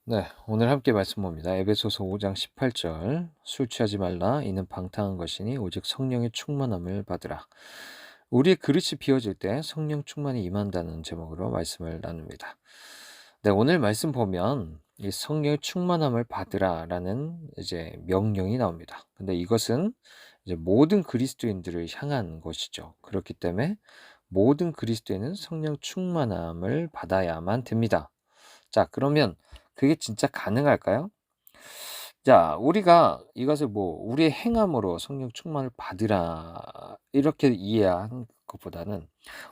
네, 오늘 함께 말씀 봅니다. 에베소서 5장 18절. 술 취하지 말라. 이는 방탕한 것이니 오직 성령의 충만함을 받으라. 우리의 그릇이 비워질 때 성령 충만이 임한다는 제목으로 말씀을 나눕니다. 네, 오늘 말씀 보면 이 성령의 충만함을 받으라라는 이제 명령이 나옵니다. 근데 이것은 이제 모든 그리스도인들을 향한 것이죠. 그렇기 때문에 모든 그리스도인은 성령 충만함을 받아야만 됩니다. 자, 그러면 그게 진짜 가능할까요? 자, 우리가 이것을 우리의 행함으로 성령 충만을 받으라 이렇게 이해하는 것보다는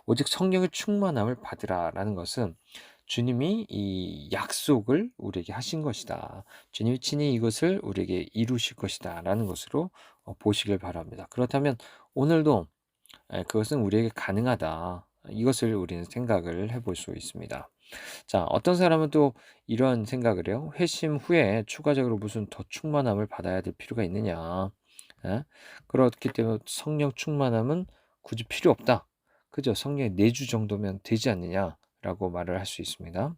오직 성령의 충만함을 받으라라는 것은 주님이 이 약속을 우리에게 하신 것이다. 주님이 친히 이것을 우리에게 이루실 것이다라는 것으로 보시길 바랍니다. 그렇다면 오늘도 그것은 우리에게 가능하다. 이것을 우리는 생각을 해볼 수 있습니다. 자, 어떤 사람은 또 이런 생각을 해요. 회심 후에 추가적으로 무슨 더 충만함을 받아야 될 필요가 있느냐. 예? 그렇기 때문에 성령 충만함은 굳이 필요 없다. 그죠? 성령의 내주 정도면 되지 않느냐라고 말을 할 수 있습니다.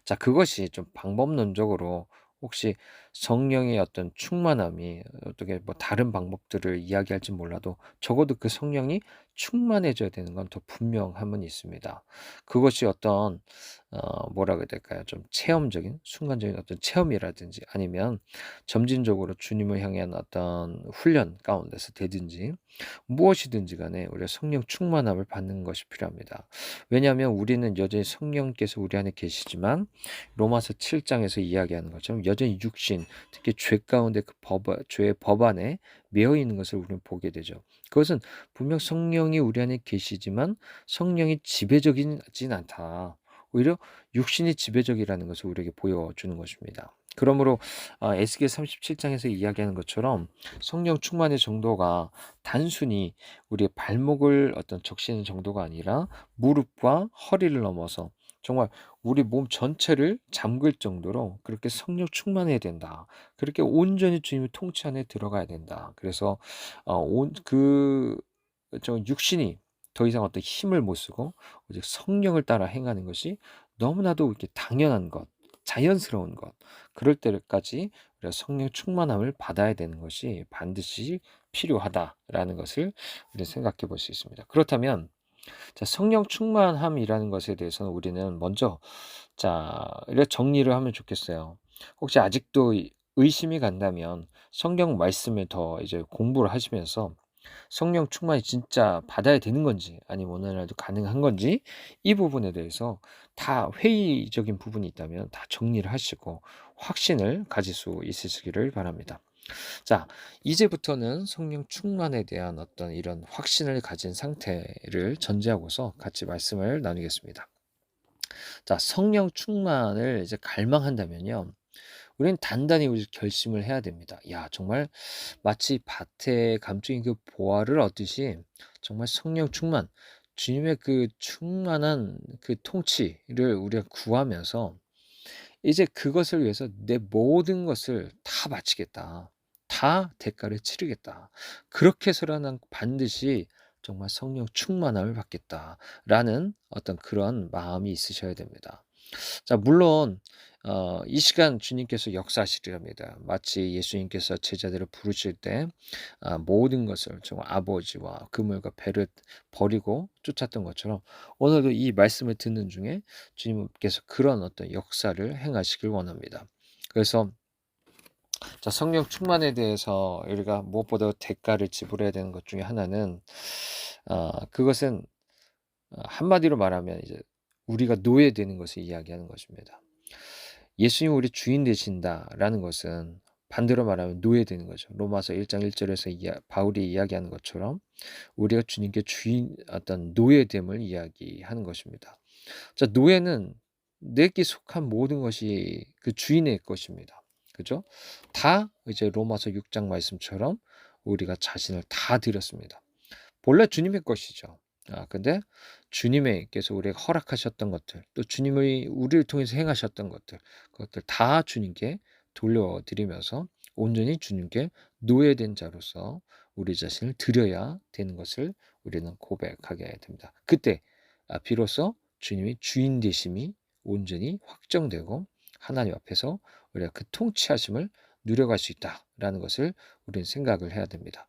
자, 그것이 좀 방법론적으로 혹시 성령의 어떤 충만함이 어떻게 다른 방법들을 이야기할지 몰라도 적어도 그 성령이 충만해져야 되는 건 더 분명함은 있습니다. 그것이 어떤 뭐라 그래야 될까요? 좀 체험적인 순간적인 어떤 체험이라든지 아니면 점진적으로 주님을 향한 어떤 훈련 가운데서 되든지 무엇이든지 간에 우리가 성령 충만함을 받는 것이 필요합니다. 왜냐하면 우리는 여전히 성령께서 우리 안에 계시지만 로마서 7장에서 이야기하는 것처럼 여전히 육신, 특히 죄 가운데 그 죄의 법 안에 매여 있는 것을 우리는 보게 되죠. 그것은 분명 성령이 우리 안에 계시지만 성령이 지배적이진 않다. 오히려 육신이 지배적이라는 것을 우리에게 보여주는 것입니다. 그러므로 에스겔 37장에서 이야기하는 것처럼 성령 충만의 정도가 단순히 우리의 발목을 어떤 적시는 정도가 아니라 무릎과 허리를 넘어서 정말 우리 몸 전체를 잠글 정도로 그렇게 성령 충만해야 된다. 그렇게 온전히 주님의 통치 안에 들어가야 된다. 그래서 온 저 육신이 더 이상 어떤 힘을 못 쓰고 오직 성령을 따라 행하는 것이 너무나도 이렇게 당연한 것, 자연스러운 것. 그럴 때까지 우리가 성령 충만함을 받아야 되는 것이 반드시 필요하다라는 것을 우리는 생각해 볼 수 있습니다. 그렇다면 자, 성령 충만함이라는 것에 대해서는 우리는 먼저 이렇게 정리를 하면 좋겠어요. 혹시 아직도 의심이 간다면 성경 말씀을 더 이제 공부를 하시면서 성령 충만이 진짜 받아야 되는 건지 아니면 오늘날도 가능한 건지 이 부분에 대해서 다 회의적인 부분이 있다면 다 정리를 하시고 확신을 가질 수 있으시기를 바랍니다. 자, 이제부터는 성령 충만에 대한 어떤 이런 확신을 가진 상태를 전제하고서 같이 말씀을 나누겠습니다. 자, 성령 충만을 이제 갈망한다면요. 우리는 단단히 우리 결심을 해야 됩니다. 야, 정말 마치 밭에 감추인 그 보화를 얻듯이 정말 성령 충만, 주님의 그 충만한 그 통치를 우리가 구하면서 이제 그것을 위해서 내 모든 것을 다 바치겠다. 다 대가를 치르겠다. 그렇게 해서라는 반드시 정말 성령 충만함을 받겠다라는 어떤 그런 마음이 있으셔야 됩니다. 자, 물론 이 시간 주님께서 역사하시리랍니다. 마치 예수님께서 제자들을 부르실 때 모든 것을 정말 아버지와 그물과 배를 버리고 쫓았던 것처럼 오늘도 이 말씀을 듣는 중에 주님께서 그런 어떤 역사를 행하시길 원합니다. 그래서 자, 성령 충만에 대해서 우리가 무엇보다 대가를 지불해야 되는 것 중에 하나는 그것은 한마디로 말하면 이제 우리가 노예되는 것을 이야기하는 것입니다. 예수님이 우리 주인 되신다라는 것은 반대로 말하면 노예되는 거죠. 로마서 1장 1절에서 바울이 이야기하는 것처럼 우리가 주님께 주인 어떤 노예됨을 이야기하는 것입니다. 자, 노예는 내게 속한 모든 것이 그 주인의 것입니다. 그죠? 다 이제 로마서 6장 말씀처럼 우리가 자신을 다 드렸습니다. 본래 주님의 것이죠. 근데 주님께서 우리에게 허락하셨던 것들, 또 주님의 우리를 통해서 행하셨던 것들, 그것들 다 주님께 돌려드리면서 온전히 주님께 노예된 자로서 우리 자신을 드려야 되는 것을 우리는 고백하게 됩니다. 그때 비로소 주님의 주인 되심이 온전히 확정되고 하나님 앞에서 우리가 그 통치하심을 누려갈 수 있다라는 것을 우리는 생각을 해야 됩니다.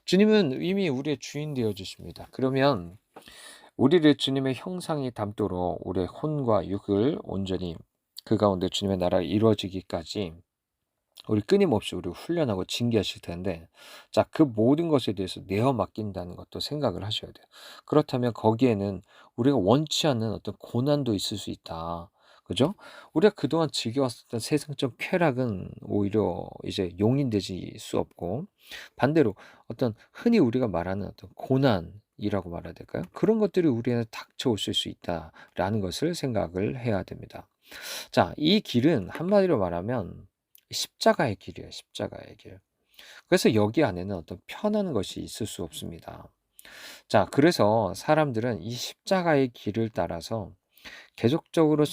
주님은 이미 우리의 주인 되어 주십니다. 그러면 우리를 주님의 형상이 닮도록 우리의 혼과 육을 온전히 그 가운데 주님의 나라가 이루어지기까지 우리 끊임없이 우리를 훈련하고 징계하실 텐데, 자, 그 모든 것에 대해서 내어 맡긴다는 것도 생각을 하셔야 돼요. 그렇다면 거기에는 우리가 원치 않는 어떤 고난도 있을 수 있다. 그죠? 우리가 그동안 즐겨왔었던 세상적 쾌락은 오히려 이제 용인되지 수 없고, 반대로 어떤 흔히 우리가 말하는 어떤 고난이라고 말해야 될까요? 그런 것들이 우리한테 닥쳐올 수 있다라는 것을 생각을 해야 됩니다. 자, 이 길은 한마디로 말하면 십자가의 길이에요, 십자가의 길. 그래서 여기 안에는 어떤 편한 것이 있을 수 없습니다. 자, 그래서 사람들은 이 십자가의 길을 따라서 계속적으로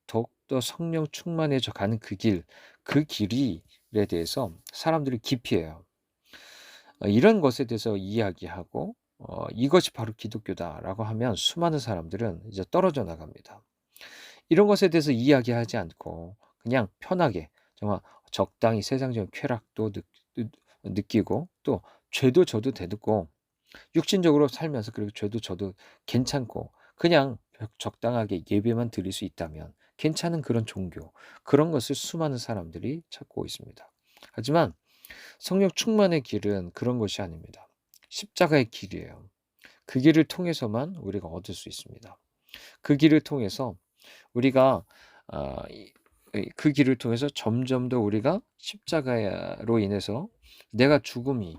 더욱더 성령 충만해져 가는 그 길, 그 길이에 대해서 사람들이 기피해요. 이런 것에 대해서 이야기하고 이것이 바로 기독교다라고 하면 수많은 사람들은 이제 떨어져 나갑니다. 이런 것에 대해서 이야기하지 않고 그냥 편하게 정말 적당히 세상적인 쾌락도 느끼고 또 죄도 져도 되고 육신적으로 살면서 그리고 죄도 져도 괜찮고 그냥 적당하게 예배만 드릴 수 있다면 괜찮은 그런 종교, 그런 것을 수많은 사람들이 찾고 있습니다. 하지만 성령 충만의 길은 그런 것이 아닙니다. 십자가의 길이에요. 그 길을 통해서만 우리가 얻을 수 있습니다. 그 길을 통해서 우리가 그 길을 통해서 점점 더 우리가 십자가로 인해서 내가 죽음이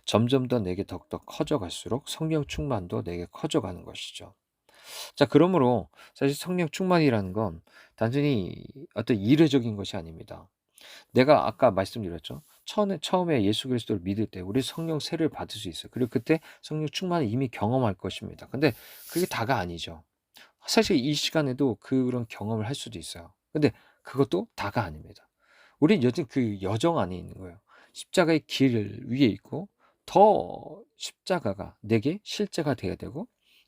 점점 더 내게 더욱더 커져갈수록 성령 충만도 내게 커져가는 것이죠. 자, 그러므로 사실 성령 충만이라는 건 단순히 어떤 이례적인 것이 아닙니다. 내가 아까 말씀드렸죠. 처음에 예수 그리스도를 믿을 때 우리 성령 세를 받을 수 있어요. 그리고 그때 성령 충만을 이미 경험할 것입니다. 근데 그게 다가 아니죠. 사실 이 시간에도 그런 경험을 할 수도 있어요. 근데 그것도 다가 아닙니다. 우린 여전히 그 여정 안에 있는 거예요. 십자가의 길 위에 있고 더 십자가가 내게 실제가 돼야 되고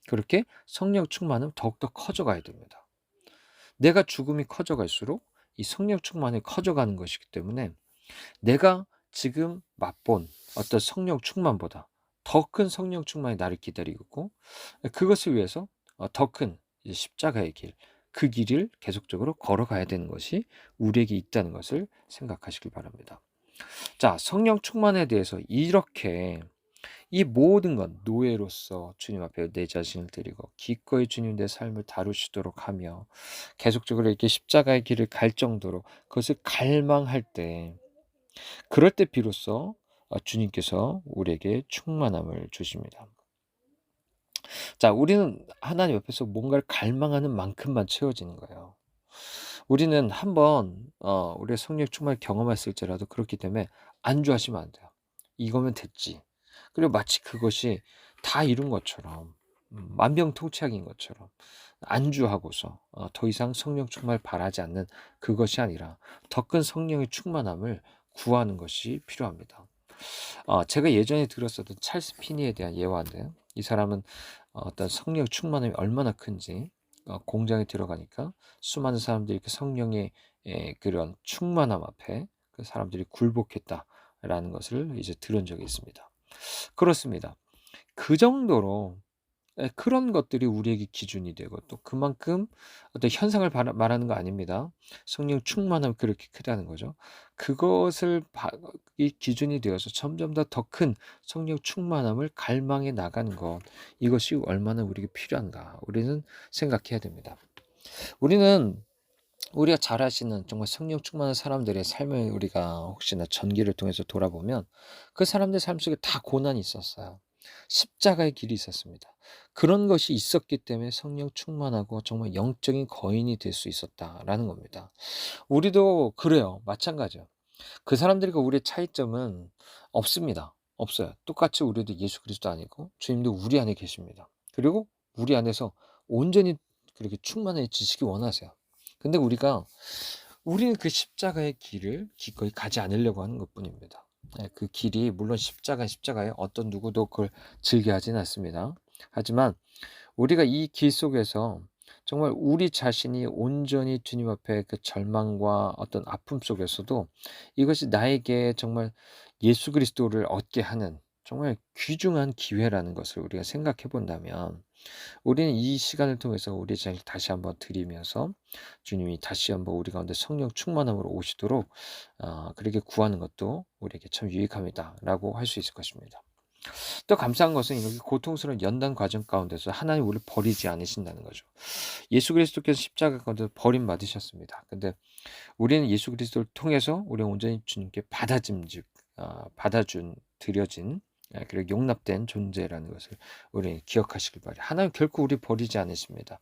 그렇게 성령 충만은 더욱더 커져가야 됩니다. 내가 죽음이 커져갈수록 이 성령 충만이 커져가는 것이기 때문에 내가 지금 맛본 어떤 성령 충만보다 더 큰 성령 충만이 나를 기다리고 있고 그것을 위해서 더 큰 십자가의 길, 그 길을 계속적으로 걸어가야 되는 것이 우리에게 있다는 것을 생각하시길 바랍니다. 자, 성령 충만에 대해서 이렇게 이 모든 것 노예로서 주님 앞에 내 자신을 드리고 기꺼이 주님 내 삶을 다루시도록 하며 계속적으로 이렇게 십자가의 길을 갈 정도로 그것을 갈망할 때 그럴 때 비로소 주님께서 우리에게 충만함을 주십니다. 자, 우리는 하나님 옆에서 뭔가를 갈망하는 만큼만 채워지는 거예요. 우리는 한번 우리의 성령 충만을 경험했을지라도 그렇기 때문에 안주하시면 안 돼요. 이거면 됐지. 그리고 마치 그것이 다 이룬 것처럼 만병통치약인 것처럼 안주하고서 더 이상 성령 충만을 바라지 않는 그것이 아니라 더 큰 성령의 충만함을 구하는 것이 필요합니다. 제가 예전에 들었었던 찰스 피니에 대한 예화인데요. 이 사람은 어떤 성령 충만함이 얼마나 큰지 공장에 들어가니까 수많은 사람들이 그 성령의 그런 충만함 앞에 그 사람들이 굴복했다라는 것을 이제 들은 적이 있습니다. 그렇습니다. 그 정도로 그런 것들이 우리에게 기준이 되고 또 그만큼 어떤 현상을 말하는 거 아닙니다. 성령 충만함이 그렇게 크다는 거죠. 그것을 이 기준이 되어서 점점 더 큰 성령 충만함을 갈망해 나가는 것, 이것이 얼마나 우리에게 필요한가 우리는 생각해야 됩니다. 우리가 잘 아시는 정말 성령 충만한 사람들의 삶을 우리가 혹시나 전기를 통해서 돌아보면 그 사람들 삶 속에 다 고난이 있었어요. 십자가의 길이 있었습니다. 그런 것이 있었기 때문에 성령 충만하고 정말 영적인 거인이 될 수 있었다라는 겁니다. 우리도 그래요. 마찬가지예요. 그 사람들과 우리의 차이점은 없습니다. 없어요. 똑같이 우리도 예수 그리스도 아니고 주님도 우리 안에 계십니다. 그리고 우리 안에서 온전히 그렇게 충만해지시기 원하세요. 근데 우리는 그 십자가의 길을 기꺼이 가지 않으려고 하는 것뿐입니다. 그 길이 물론 십자가에 어떤 누구도 그걸 즐겨 하진 않습니다. 하지만 우리가 이 길 속에서 정말 우리 자신이 온전히 주님 앞에 그 절망과 어떤 아픔 속에서도 이것이 나에게 정말 예수 그리스도를 얻게 하는 정말 귀중한 기회라는 것을 우리가 생각해 본다면 우리는 이 시간을 통해서 우리 자신을 다시 한번 드리면서 주님이 다시 한번 우리 가운데 성령 충만함으로 오시도록 그렇게 구하는 것도 우리에게 참 유익합니다라고 할 수 있을 것입니다. 또 감사한 것은 이렇게 고통스러운 연단 과정 가운데서 하나님 우리를 버리지 않으신다는 거죠. 예수 그리스도께서 십자가 가운데 버림받으셨습니다. 근데 우리는 예수 그리스도를 통해서 우리가 온전히 주님께 받아짐즉 받아준 드려진 그리고 용납된 존재라는 것을 우리 기억하시길 바래요. 하나님 결코 우리 버리지 않으십니다.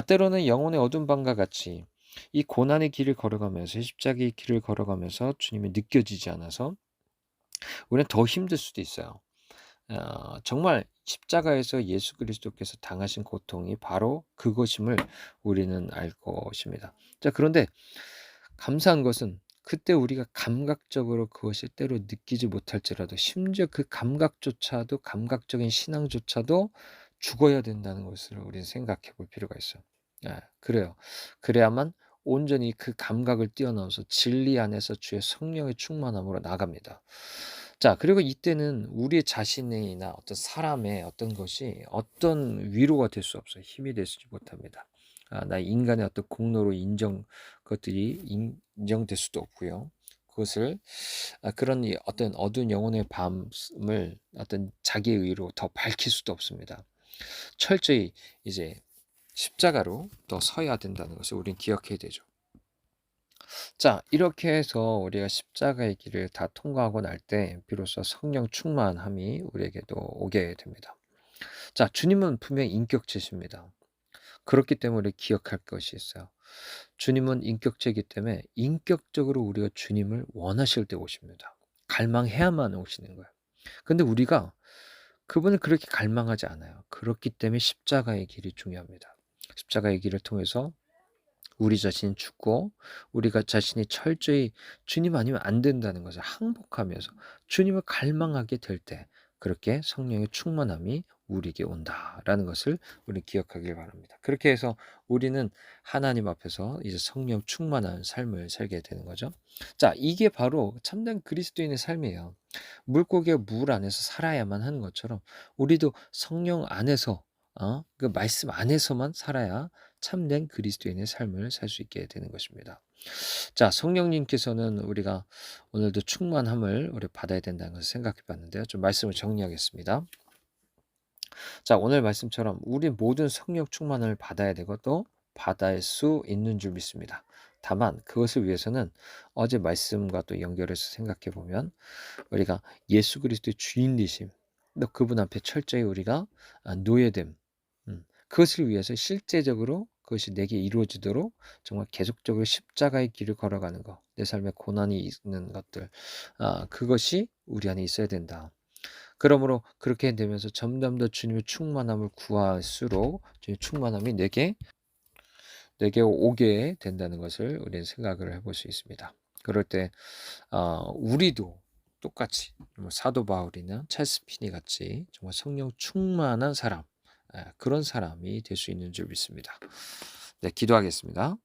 때로는 영혼의 어두운 밤과 같이 이 고난의 길을 걸어가면서 십자가의 길을 걸어가면서 주님이 느껴지지 않아서 우리는 더 힘들 수도 있어요. 정말 십자가에서 예수 그리스도께서 당하신 고통이 바로 그것임을 우리는 알 것입니다. 자, 그런데 감사한 것은 그때 우리가 감각적으로 그것을 때로 느끼지 못할지라도 심지어 그 감각조차도 감각적인 신앙조차도 죽어야 된다는 것을 우리는 생각해 볼 필요가 있어요. 그래요. 그래야만 온전히 그 감각을 뛰어넘어서 진리 안에서 주의 성령의 충만함으로 나갑니다. 자, 그리고 이때는 우리 자신이나 어떤 사람의 어떤 것이 어떤 위로가 될 수 없어요. 힘이 되지 못합니다. 나 인간의 어떤 공로로 그것들이 인정될 수도 없고요. 그것을 그런 어떤 어두운 영혼의 밤을 어떤 자기의 의로 더 밝힐 수도 없습니다. 철저히 이제 십자가로 더 서야 된다는 것을 우리는 기억해야 되죠. 자, 이렇게 해서 우리가 십자가의 길을 다 통과하고 날 때 비로소 성령 충만함이 우리에게도 오게 됩니다. 자, 주님은 분명히 인격체십니다. 그렇기 때문에 우리 기억할 것이 있어요. 주님은 인격체이기 때문에 인격적으로 우리가 주님을 원하실 때 오십니다. 갈망해야만 오시는 거예요. 근데 우리가 그분을 그렇게 갈망하지 않아요. 그렇기 때문에 십자가의 길이 중요합니다. 십자가의 길을 통해서 우리 자신이 죽고 우리가 자신이 철저히 주님 아니면 안 된다는 것을 항복하면서 주님을 갈망하게 될 때 그렇게 성령의 충만함이 우리에게 온다라는 것을 우리 기억하길 바랍니다. 그렇게 해서 우리는 하나님 앞에서 이제 성령 충만한 삶을 살게 되는 거죠. 자, 이게 바로 참된 그리스도인의 삶이에요. 물고기가 물 안에서 살아야만 하는 것처럼 우리도 성령 안에서 그 말씀 안에서만 살아야 참된 그리스도인의 삶을 살 수 있게 되는 것입니다. 자, 성령님께서는 우리가 오늘도 충만함을 우리 받아야 된다는 것을 생각해 봤는데요. 좀 말씀을 정리하겠습니다. 자, 오늘 말씀처럼 우리 모든 성령 충만을 받아야 되고 또 받을 수 있는 줄 믿습니다. 다만 그것을 위해서는 어제 말씀과 또 연결해서 생각해 보면 우리가 예수 그리스도의 주인 되심, 또 그분 앞에 철저히 우리가 노예됨, 그것을 위해서 실제적으로 그것이 내게 이루어지도록 정말 계속적으로 십자가의 길을 걸어가는 것, 내 삶에 고난이 있는 것들, 그것이 우리 안에 있어야 된다. 그러므로 그렇게 되면서 점점 더 주님의 충만함을 구할수록 주님의 충만함이 내게 오게 된다는 것을 우리는 생각을 해볼 수 있습니다. 그럴 때 우리도 똑같이 사도 바울이나 찰스 피니 같이 정말 성령 충만한 사람, 그런 사람이 될 수 있는 줄 믿습니다. 네, 기도하겠습니다.